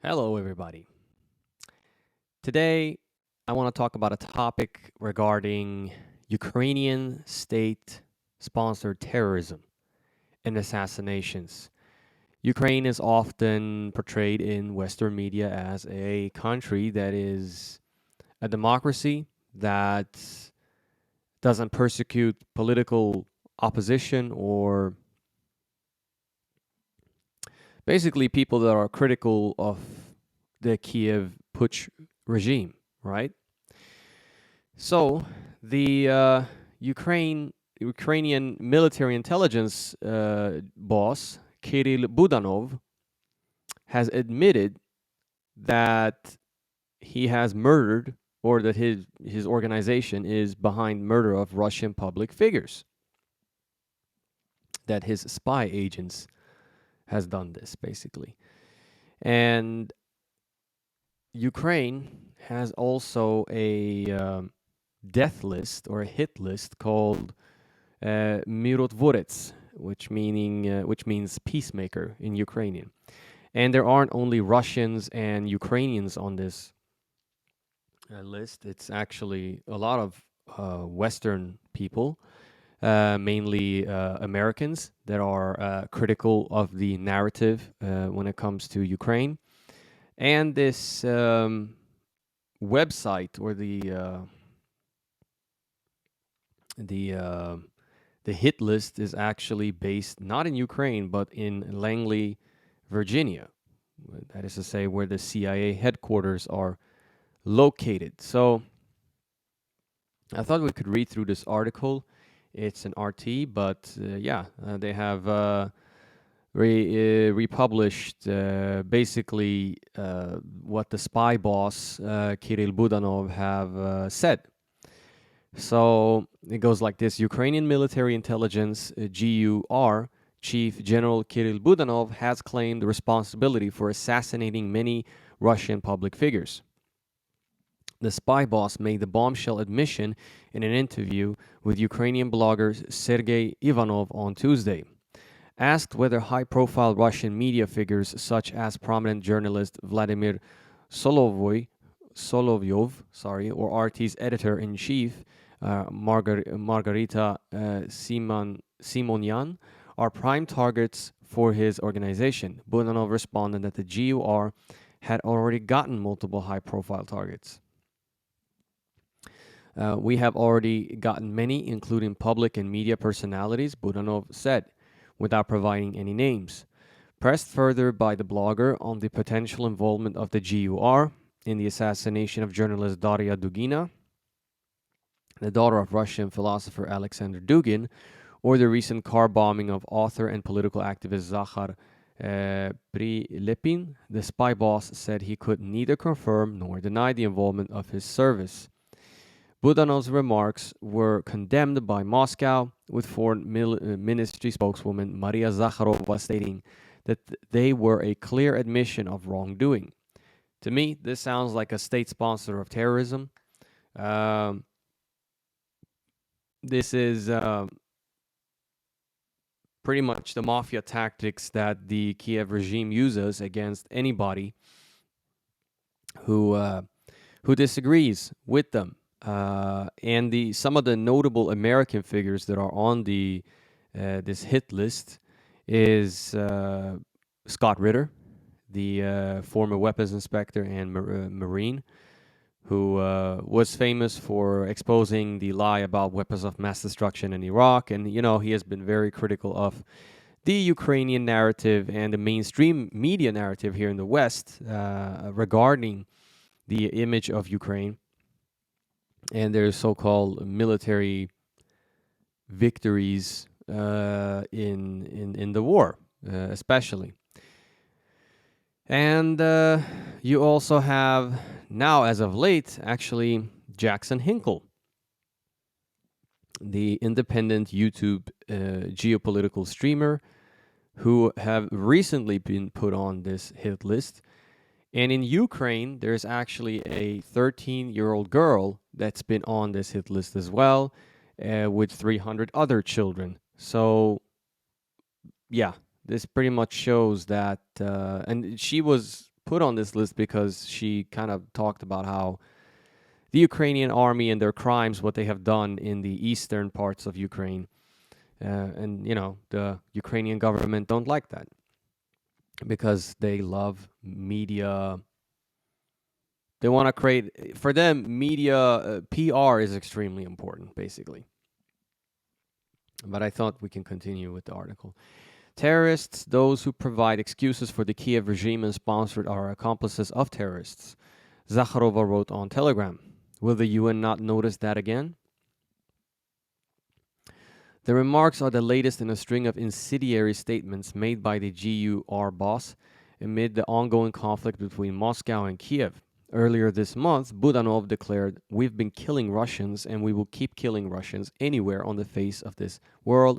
Hello, everybody. Today, I want to talk about a topic regarding Ukrainian state sponsored terrorism and assassinations. Ukraine is often portrayed in Western media as a country that is a democracy that doesn't persecute political opposition or basically people that are critical of the Kiev Putsch regime, right? So the Ukrainian military intelligence boss Kirill Budanov has admitted that he has murdered, or that his organization is behind murder of Russian public figures. That his spy agents has done this basically, and Ukraine has also a death list or a hit list called Mirotvorets, which means peacemaker in Ukrainian. And there aren't only Russians and Ukrainians on this list. It's actually a lot of Western people, mainly Americans, that are critical of the narrative when it comes to Ukraine. And this website, or the uh, the hit list, is actually based not in Ukraine but in Langley, Virginia. That is to say, where the CIA headquarters are located. So I thought we could read through this article. It's an RT, but they have republished basically what the spy boss Kirill Budanov have said. So it goes like this: Ukrainian military intelligence, GUR, Chief General Kirill Budanov has claimed responsibility for assassinating many Russian public figures. The spy boss made the bombshell admission in an interview with Ukrainian blogger Sergei Ivanov on Tuesday. Asked whether high profile Russian media figures such as prominent journalist Vladimir Solovyov, or RT's editor in chief Margarita Simonyan, are prime targets for his organization, Budanov responded that the GUR had already gotten multiple high profile targets. We have already gotten many, including public and media personalities, Budanov said, without providing any names. Pressed further by the blogger on the potential involvement of the GUR in the assassination of journalist Daria Dugina, the daughter of Russian philosopher Alexander Dugin, or the recent car bombing of author and political activist Zakhar Prilepin, the spy boss said he could neither confirm nor deny the involvement of his service. Budanov's remarks were condemned by Moscow, with Foreign Ministry spokeswoman Maria Zakharova stating that they were a clear admission of wrongdoing. To me, this sounds like a state sponsor of terrorism. Um, this is pretty much the mafia tactics that the Kiev regime uses against anybody who uh, who disagrees with them. And the some of the notable American figures that are on the this hit list is Scott Ritter, the former weapons inspector and Marine, who was famous for exposing the lie about weapons of mass destruction in Iraq. And, he has been very critical of the Ukrainian narrative and the mainstream media narrative here in the West regarding the image of Ukraine and their so-called military victories in the war, especially. And you also have now, as of late, actually Jackson Hinkle, the independent YouTube geopolitical streamer, who have recently been put on this hit list. And in Ukraine, there's actually a 13-year-old girl that's been on this hit list as well, with 300 other children. So, yeah, this pretty much shows that, and she was put on this list because she kind of talked about how the Ukrainian army and their crimes, what they have done in the eastern parts of Ukraine. And, the Ukrainian government don't like that because they love media. They want to create, for them, media PR is extremely important, basically. But I thought we can continue with the article. Terrorists, those who provide excuses for the Kiev regime and sponsored are accomplices of terrorists, Zakharova wrote on Telegram. Will the UN not notice that again? The remarks are the latest in a string of incendiary statements made by the GUR boss amid the ongoing conflict between Moscow and Kiev. Earlier this month, Budanov declared, "We've been killing Russians and we will keep killing Russians anywhere on the face of this world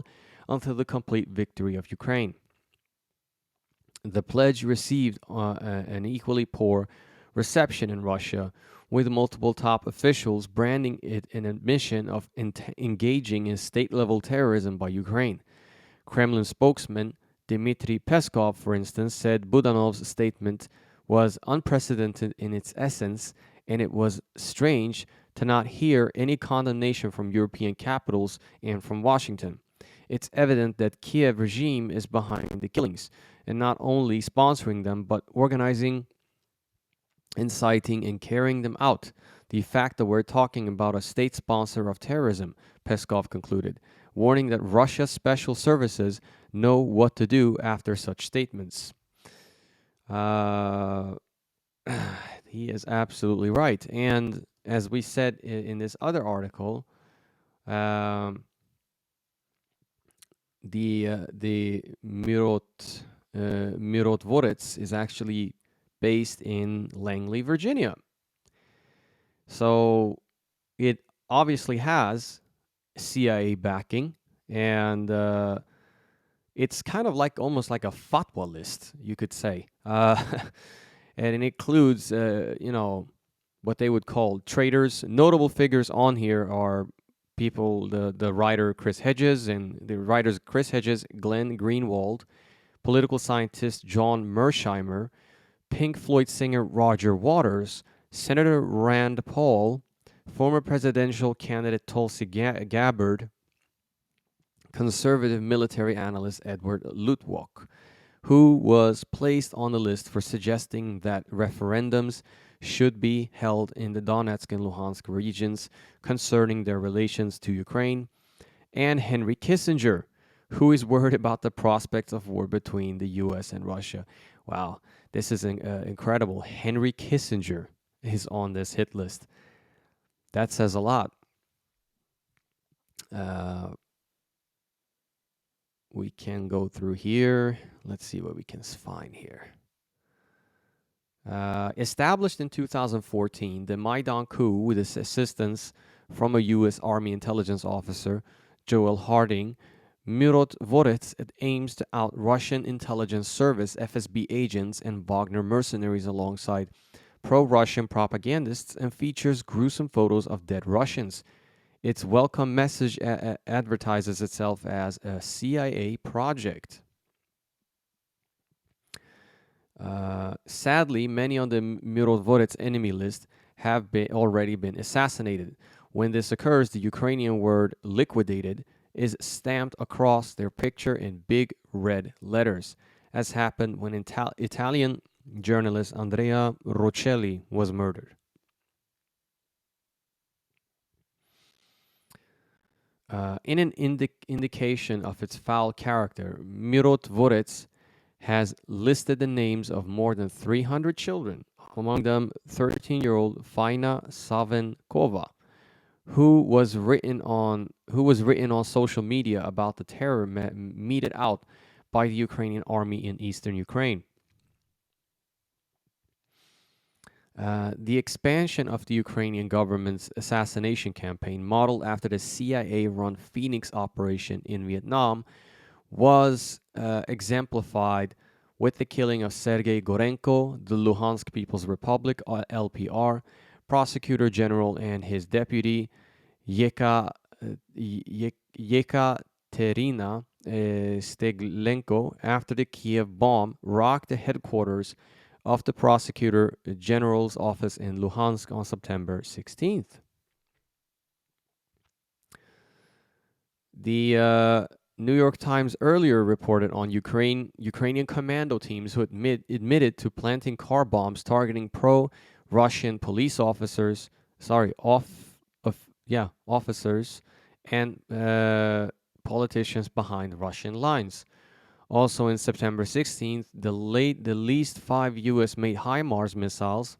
until the complete victory of Ukraine." The pledge received an equally poor reception in Russia, with multiple top officials branding it an admission of engaging in state-level terrorism by Ukraine. Kremlin spokesman Dmitry Peskov, for instance, said Budanov's statement was unprecedented in its essence, and it was strange to not hear any condemnation from European capitals and from Washington. It's evident that Kiev regime is behind the killings, and not only sponsoring them, but organizing, inciting, and carrying them out. The fact that we're talking about a state sponsor of terrorism, Peskov concluded, warning that Russia's special services know what to do after such statements. He is absolutely right. And as we said in this other article, the Mirotvorets is actually based in Langley, Virginia. So it obviously has CIA backing, and it's kind of like almost like a fatwa list, you could say. And it includes, what they would call traitors. Notable figures on here are people, the writer Chris Hedges, and the writers Chris Hedges, Glenn Greenwald, political scientist John Mersheimer, Pink Floyd singer Roger Waters, Senator Rand Paul, former presidential candidate Tulsi Gabbard, conservative military analyst Edward Lutwak, who was placed on the list for suggesting that referendums should be held in the Donetsk and Luhansk regions concerning their relations to Ukraine, and Henry Kissinger, who is worried about the prospects of war between the US and Russia. Wow, this is incredible. Henry Kissinger is on this hit list. That says a lot. We can go through here. Let's see what we can find here. Established in 2014, the Maidan coup, with assistance from a U.S. Army intelligence officer, Joel Harding, Mirotvorets aims to out Russian intelligence service (FSB) agents and Wagner mercenaries alongside pro-Russian propagandists, and features gruesome photos of dead Russians. Its welcome message advertises itself as a CIA project. Sadly, many on the Mirotvorets enemy list have already been assassinated. When this occurs, the Ukrainian word liquidated is stamped across their picture in big red letters, as happened when Italian journalist Andrea Rocelli was murdered. In an indication of its foul character, Mirotvorets has listed the names of more than 300 children, among them 13-year-old Faina Savenkova, who was written on social media about the terror meted out by the Ukrainian army in eastern Ukraine. The expansion of the Ukrainian government's assassination campaign, modeled after the CIA-run Phoenix operation in Vietnam, was exemplified with the killing of Sergei Gorenko, the Luhansk People's Republic, LPR, prosecutor general, and his deputy, Yekaterina Steglenko, after the Kiev bomb rocked the headquarters of the Prosecutor General's office in Luhansk on September 16th. The New York Times earlier reported on Ukrainian commando teams who admitted to planting car bombs targeting pro-Russian police officers. Officers and politicians behind Russian lines. Also, in September 16th, the least 5 U.S.-made HIMARS missiles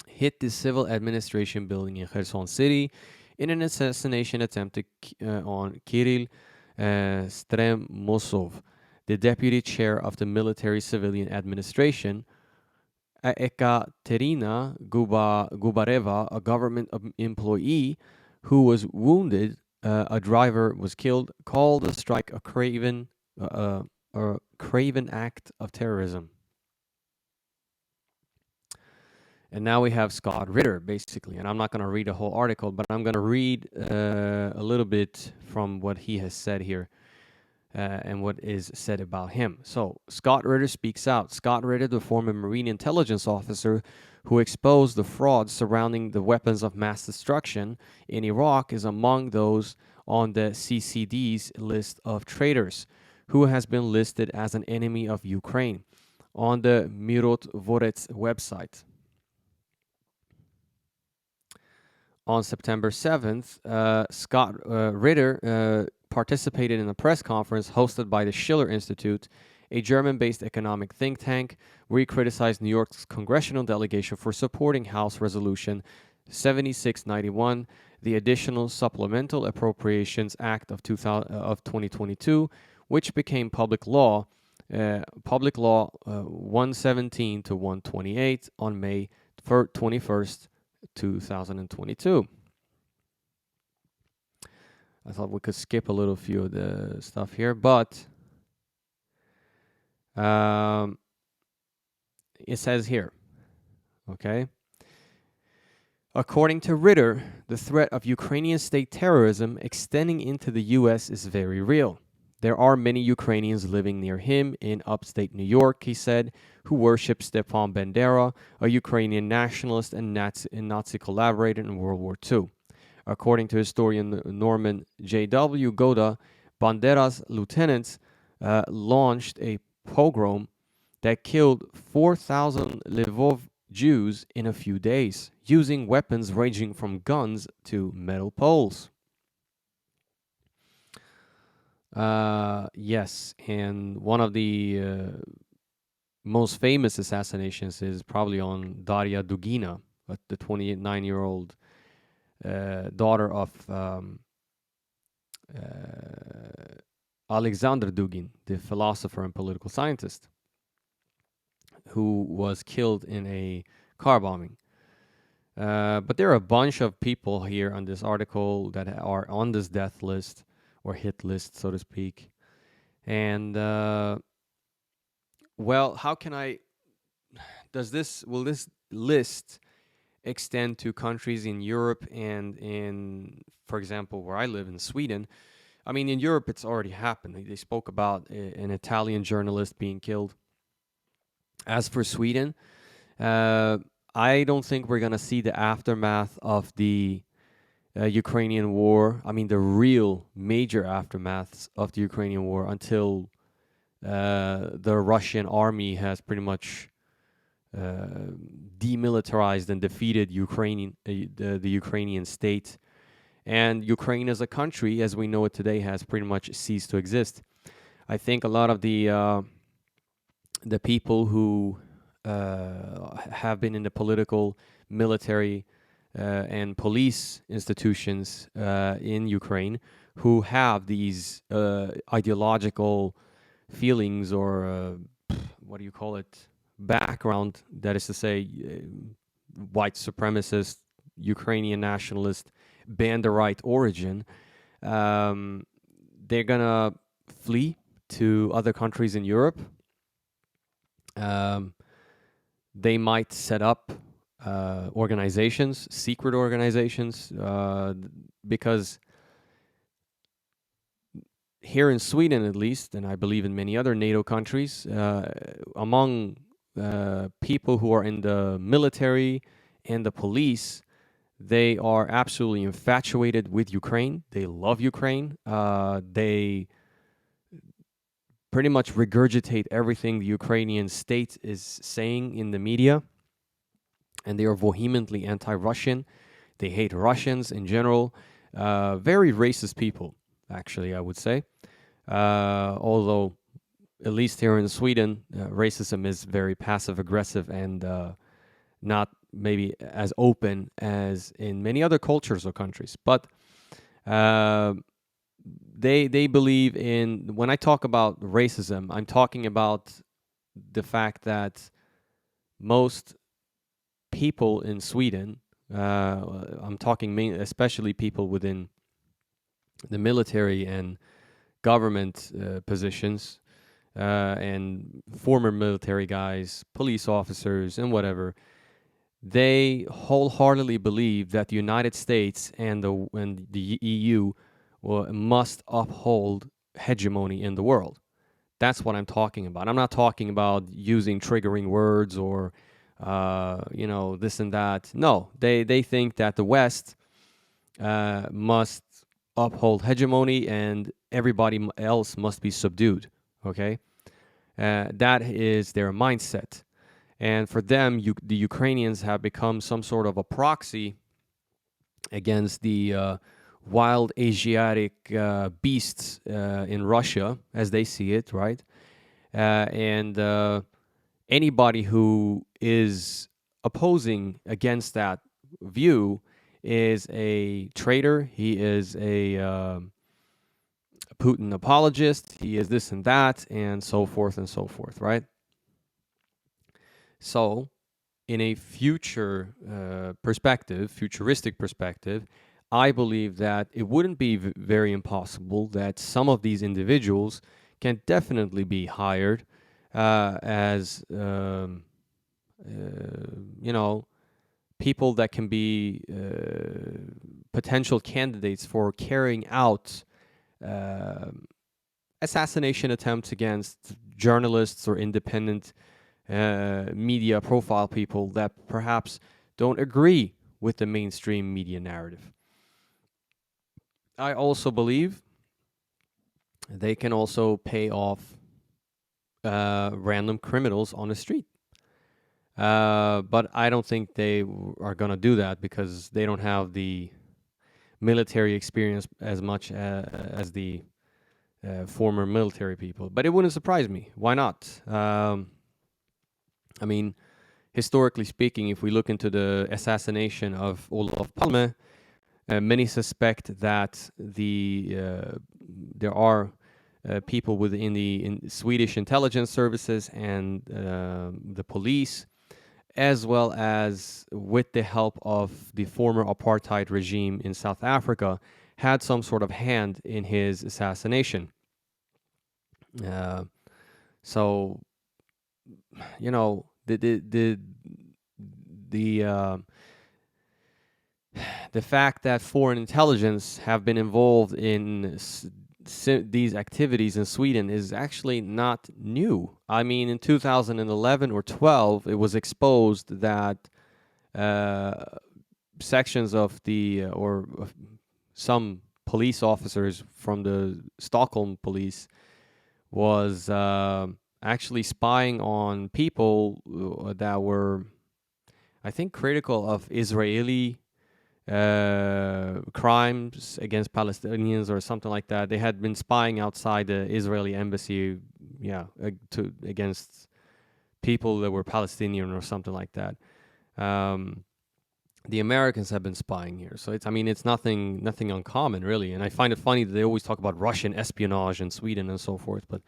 hit the civil administration building in Kherson City in an assassination attempt on Kirill Stremosov, the deputy chair of the military civilian administration. Ekaterina Gubareva, a government employee who was wounded, a driver was killed, called the strike a craven act of terrorism. And now we have Scott Ritter, basically. And I'm not going to read the whole article, but I'm going to read a little bit from what he has said here and what is said about him. So, Scott Ritter speaks out. Scott Ritter, the former Marine intelligence officer who exposed the fraud surrounding the weapons of mass destruction in Iraq, is among those on the CCD's list of traitors, who has been listed as an enemy of Ukraine on the Mirotvorets website. On September 7th, Scott Ritter participated in a press conference hosted by the Schiller Institute, a German-based economic think tank, where he criticized New York's congressional delegation for supporting House Resolution 7691, the Additional Supplemental Appropriations Act of 2022, which became Public Law 117 to 128 on May 21st, 2022. I thought we could skip a little few of the stuff here, but it says here, okay? According to Ritter, the threat of Ukrainian state terrorism extending into the U.S. is very real. There are many Ukrainians living near him in upstate New York, he said, who worship Stepan Bandera, a Ukrainian nationalist and Nazi collaborator in World War II. According to historian Norman J.W. Goda, Bandera's lieutenants launched a pogrom that killed 4,000 Lvov Jews in a few days, using weapons ranging from guns to metal poles. Yes, and one of the most famous assassinations is probably on Daria Dugina, the 29-year-old daughter of Alexander Dugin, the philosopher and political scientist, who was killed in a car bombing. But there are a bunch of people here on this article that are on this death list or hit list, so to speak. And well, how can will this list extend to countries in Europe and in, for example, where I live in Sweden? I mean, in Europe, it's already happened. They spoke about an Italian journalist being killed. As for Sweden, I don't think we're going to see the aftermath of the Ukrainian war. I mean, the real major aftermaths of the Ukrainian war until the Russian army has pretty much demilitarized and defeated the Ukrainian state. And Ukraine as a country, as we know it today, has pretty much ceased to exist. I think a lot of the people who have been in the political, military, and police institutions in Ukraine, who have these ideological feelings or what do you call it, background, that is to say, white supremacist, Ukrainian nationalist, Banderite origin, they're gonna flee to other countries in Europe. They might set up organizations, secret organizations, because here in Sweden, at least, and I believe in many other NATO countries, among people who are in the military and the police, they are absolutely infatuated with Ukraine. They love Ukraine. They pretty much regurgitate everything the Ukrainian state is saying in the media, and they are vehemently anti-Russian. They hate Russians in general. Very racist people, actually, I would say. Although, at least here in Sweden, racism is very passive aggressive and not maybe as open as in many other cultures or countries. But uh, they believe in, when I talk about racism, I'm talking about the fact that most people in Sweden, I'm talking especially people within the military and government positions, and former military guys, police officers, and whatever, they wholeheartedly believe that the United States and the EU must uphold hegemony in the world. That's what I'm talking about. I'm not talking about using triggering words or this and that. No, they think that the West must uphold hegemony and everybody else must be subdued. Okay, that is their mindset. And for them, the Ukrainians have become some sort of a proxy against the wild Asiatic beasts in Russia, as they see it, right? And anybody who is opposing against that view is a traitor. He is a Putin apologist. He is this and that, and so forth and so forth, right? So, in a future perspective, futuristic perspective, I believe that it wouldn't be very impossible that some of these individuals can definitely be hired as you know, people that can be potential candidates for carrying out uh, assassination attempts against journalists or independent media profile people that perhaps don't agree with the mainstream media narrative. I also believe they can also pay off random criminals on the street. But I don't think they are going to do that because they don't have the military experience as much as the former military people. But it wouldn't surprise me. Why not? I mean, historically speaking, if we look into the assassination of Olof Palme, many suspect that there are people within the Swedish intelligence services and the police, as well as with the help of the former apartheid regime in South Africa, had some sort of hand in his assassination. Uh, so, you know, the the fact that foreign intelligence have been involved in these activities in Sweden is actually not new. I mean, in 2011 or 12, it was exposed that uh, sections of the or some police officers from the Stockholm police was actually spying on people that were, I think, critical of Israeli crimes against Palestinians or something like that. They had been spying outside the Israeli embassy, yeah, against people that were Palestinian or something like that. Um, the Americans have been spying here, so it's, I mean, it's nothing uncommon really. And I find it funny that they always talk about Russian espionage in Sweden and so forth, but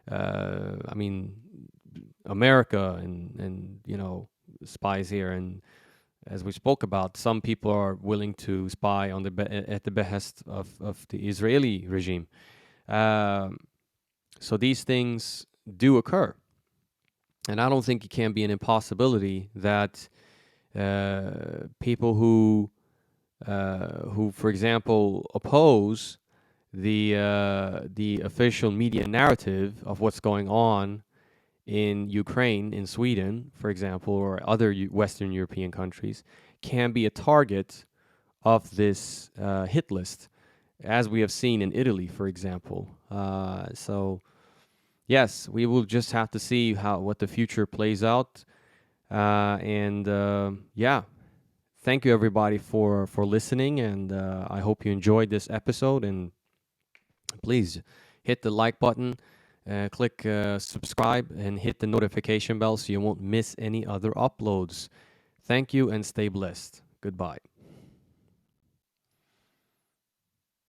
I mean, America and spies here, and as we spoke about, some people are willing to spy on at the behest of the Israeli regime. Um, so these things do occur, and I don't think it can be an impossibility that people who, for example, oppose the official media narrative of what's going on in Ukraine, in Sweden, for example, or other Western European countries, can be a target of this hit list, as we have seen in Italy, for example. So yes, we will just have to see how what the future plays out. And yeah, thank you everybody for listening, and I hope you enjoyed this episode. And please hit the like button, click subscribe, and hit the notification bell so you won't miss any other uploads. Thank you and stay blessed. Goodbye.